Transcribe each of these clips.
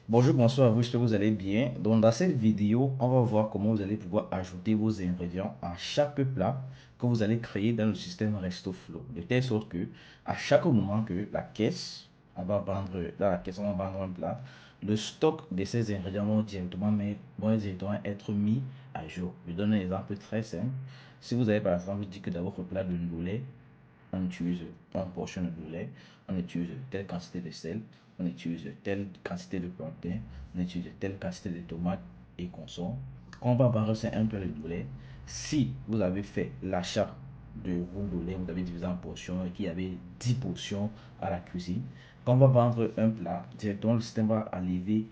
Bonjour, bonsoir à vous, j'espère que vous allez bien. Donc, dans cette vidéo, on va voir comment vous allez pouvoir ajouter vos ingrédients à chaque plat que vous allez créer dans le système RestoFlow. De telle sorte que, à chaque moment que la caisse, on va vendre, dans la caisse, on va vendre un plat, le stock de ces ingrédients vont directement être mis à jour. Je donne un exemple très simple. Si vous avez par exemple dit que dans votre plat de ndolé, on utilise une portion de lait, on utilise telle quantité de sel, on utilise telle quantité de plantain, on utilise telle quantité de tomates et consomme. Quand on va vendre un plat de lait, si vous avez fait l'achat de vos lait, vous avez divisé en portions et qu'il y avait 10 portions à la cuisine, quand on va vendre un plat, directement le système va enlever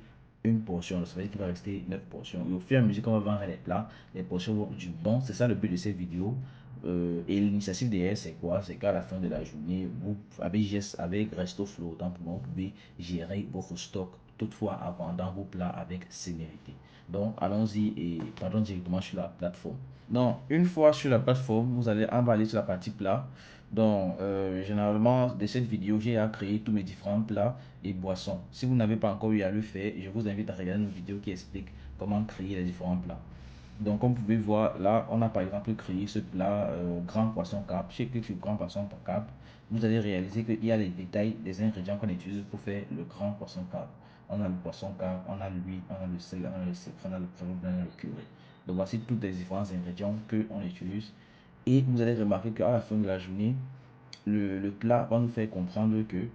une portion, ça veut dire qu'il va rester 9 portions. Et au fur et à mesure qu'on va vendre les plats, les portions vont du bon. C'est ça le but de cette vidéo. Et l'initiative derrière, c'est quoi? C'est qu'à la fin de la journée, vous, avec Resto Flow, vous pouvez gérer votre stock, toutefois en vendant vos plats avec sévérité. Donc, allons-y et partons directement sur la plateforme. Donc, une fois sur la plateforme, on va aller sur la partie plat. Donc, généralement, de cette vidéo, j'ai à créer tous mes différents plats et boissons. Si vous n'avez pas encore eu à le faire, je vous invite à regarder une vidéo qui explique comment créer les différents plats. Donc, comme vous pouvez voir, là, on a par exemple créé ce plat grand poisson carpe. Chez clique sur grand poisson carpe, vous allez réaliser qu'il y a les détails des ingrédients qu'on utilise pour faire le grand poisson carpe. On a le poisson carpe, on a l'huile, on a le sel, on a le sucre, on a le poivre, on a le curry. Donc, voici tous les différents ingrédients qu'on utilise. Et vous allez remarquer qu'à la fin de la journée, le plat va nous faire comprendre que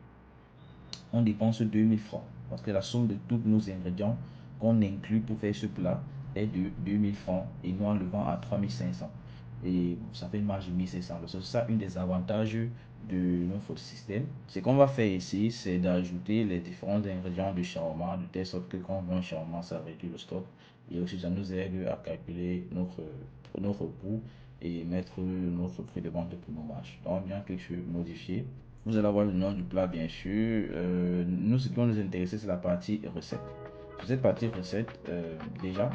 on dépense 2000 francs. Parce que la somme de tous nos ingrédients qu'on inclut pour faire ce plat est de 2000 francs et nous on le vend à 3500. Et ça fait une marge de 1500. C'est ça une des avantages de notre système. Ce qu'on va faire ici, c'est d'ajouter les différents ingrédients de shawarma de telle sorte que quand on vend un shawarma, ça réduit le stock. Et aussi, ça nous aide à calculer notre coût et mettre notre prix de vente pour nos marges. Donc, on vient cliquer sur modifier. Vous allez avoir le nom du plat, bien sûr. Nous, ce qui va nous intéresser, c'est la partie recette. Sur cette partie recette, déjà,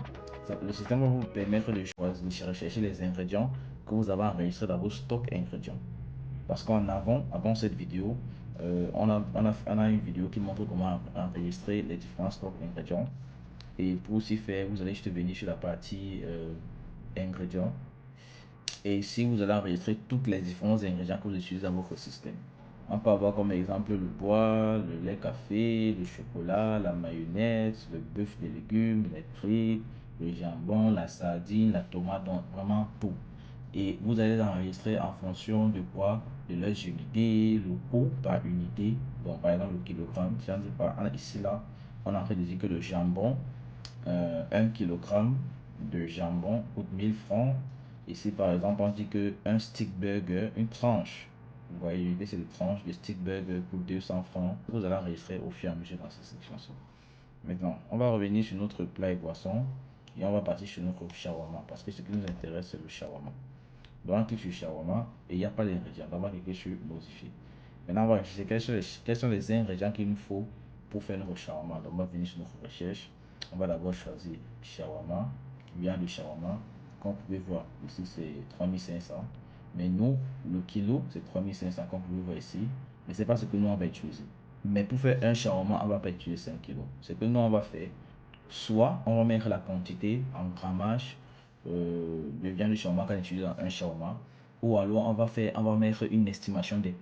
le système va vous permettre de choisir, de rechercher les ingrédients que vous avez enregistrés dans vos stocks ingrédients. Parce avant cette vidéo, on a une vidéo qui montre comment enregistrer les différents stocks ingrédients. Et pour aussi faire, vous allez juste venir sur la partie ingrédients. Et ici, vous allez enregistrer tous les différents ingrédients que vous utilisez dans votre système. On peut avoir comme exemple le bois, le lait café, le chocolat, la mayonnaise, le bœuf de légumes, les frites, le jambon, la sardine, la tomate, donc vraiment tout. Et vous allez enregistrer en fonction de quoi? De leur unité, le coût par unité. Donc par exemple le kilogramme, si on dit par ici là, on a en train de dire que le jambon, 1 kg de jambon coûte 1000 francs. Ici, par exemple, on dit que un stick burger, une tranche, vous voyez, l'idée c'est de tranche, de stick burger coûte 200 francs. Vous allez enregistrer au fur et à mesure dans cette section. Maintenant, on va revenir sur notre plat et boisson et on va partir sur notre shawarma parce que ce qui nous intéresse, c'est le shawarma. Donc, on clique sur shawarma et il n'y a pas d'ingrédients. Donc, on va cliquer sur modifier. Maintenant, on va rechercher quels sont les ingrédients qu'il nous faut pour faire notre shawarma. Donc, on va venir sur notre recherche. On va d'abord choisir shawarma, viande de shawarma. Comme vous pouvez voir, ici c'est 3500. Mais nous, le kilo, c'est 3500, comme vous pouvez voir ici. Mais ce n'est pas ce que nous, on va utiliser. Mais pour faire un shawarma, on ne va pas utiliser 5 kilos. Ce que nous, on va faire, soit on va mettre la quantité en grammage de viande de shawarma qu'on utilise dans un shawarma, ou alors on va mettre une estimation du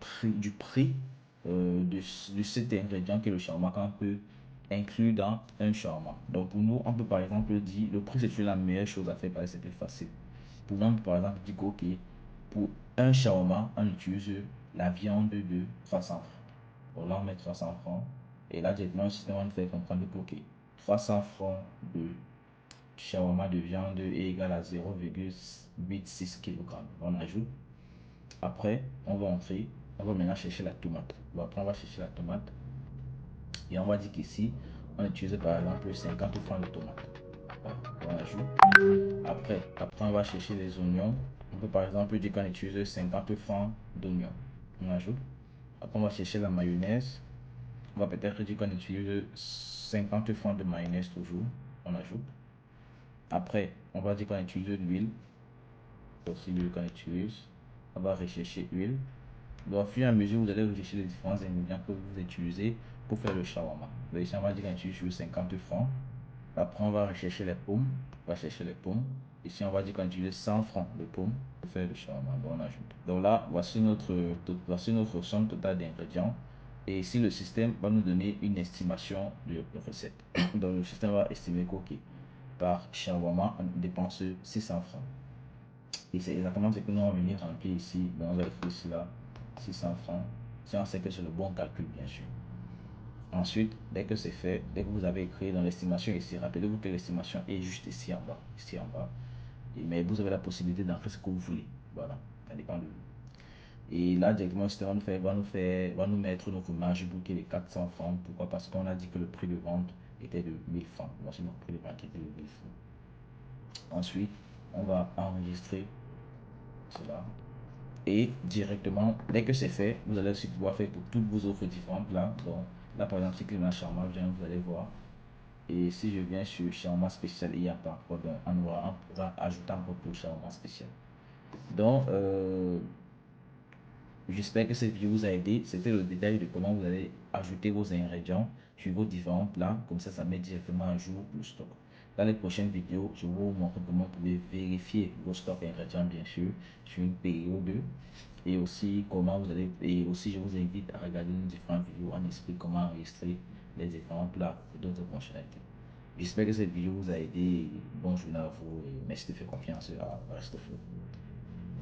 prix de cet ingrédient que le shawarma qu'on peut inclure dans un shawarma. Donc pour nous, on peut par exemple dire le prix c'est la meilleure chose à faire parce que c'est plus facile. Pour nous, par exemple dire que ok, pour un shawarma, on utilise la viande de 300 francs. Donc là, on met 300 francs. Et là, directement, le système va nous faire comprendre que ok, 300 francs de shawarma de viande est égal à 0,86 kg. On ajoute. Après, on va entrer. On va maintenant chercher la tomate. Bon, après, on va chercher la tomate. Et on va dire qu'ici, on utilise par exemple 50 francs de tomate. Voilà, on ajoute. Après, on va chercher les oignons. On peut par exemple dire qu'on utilise 50 francs d'oignons. On ajoute. Après, on va chercher la mayonnaise. On va peut-être dire qu'on utilise 50 francs de mayonnaise toujours. On ajoute. Après, on va dire qu'on utilise de l'huile. Aussi l'huile qu'on utilise. On va rechercher l'huile. Donc, au fur et à mesure, vous allez rechercher les différents ingrédients que vous utilisez. pour faire le shawarma. Le shawarma dit qu'on utilise 50 francs. Après, on va rechercher les pommes. On va chercher les pommes. Ici, on va dire qu'on utilise 100 francs de pommes pour faire le shawarma. Donc, on ajoute. Donc là, voici notre somme totale d'ingrédients. Et ici, le système va nous donner une estimation de recette. Donc, le système va estimer qu'ok, par shawarma, on dépense 600 francs. Et c'est exactement ce que nous allons venir remplir ici. Donc, on va écrire ici là, 600 francs. Si on sait que c'est le bon calcul, bien sûr. Ensuite, dès que c'est fait, dès que vous avez écrit dans l'estimation ici, rappelez-vous que l'estimation est juste ici en bas. Ici en bas. Mais vous avez la possibilité d'entrer ce que vous voulez. Voilà, ça dépend de vous. Et là, directement, le système va nous mettre notre marge brute de 400 francs. Pourquoi? Parce qu'on a dit que le prix de vente était de 1000 francs. Voici notre prix de vente qui était de 1000 francs. Ensuite, on va enregistrer cela. Et directement, dès que c'est fait, vous allez aussi pouvoir faire pour toutes vos offres différentes plats. Donc, là, par exemple, si climat shawarma, vous allez voir. Et si je viens sur shawarma spécial, il n'y a pas encore, donc on pourra ajouter encore pour shawarma spécial. Donc, j'espère que cette vidéo vous a aidé. C'était le détail de comment vous allez ajouter vos ingrédients sur vos différents plats. Comme ça met directement à jour le stock. Dans les prochaines vidéos, je vais vous montrer comment vous pouvez vérifier vos stocks ingrédients, bien sûr, sur une période. Et aussi comment vous allez. Et aussi, je vous invite à regarder nos différentes vidéos. On explique comment enregistrer les différents plats et d'autres fonctionnalités. J'espère que cette vidéo vous a aidé. Bon journée à vous et merci de faire confiance à Restoflo.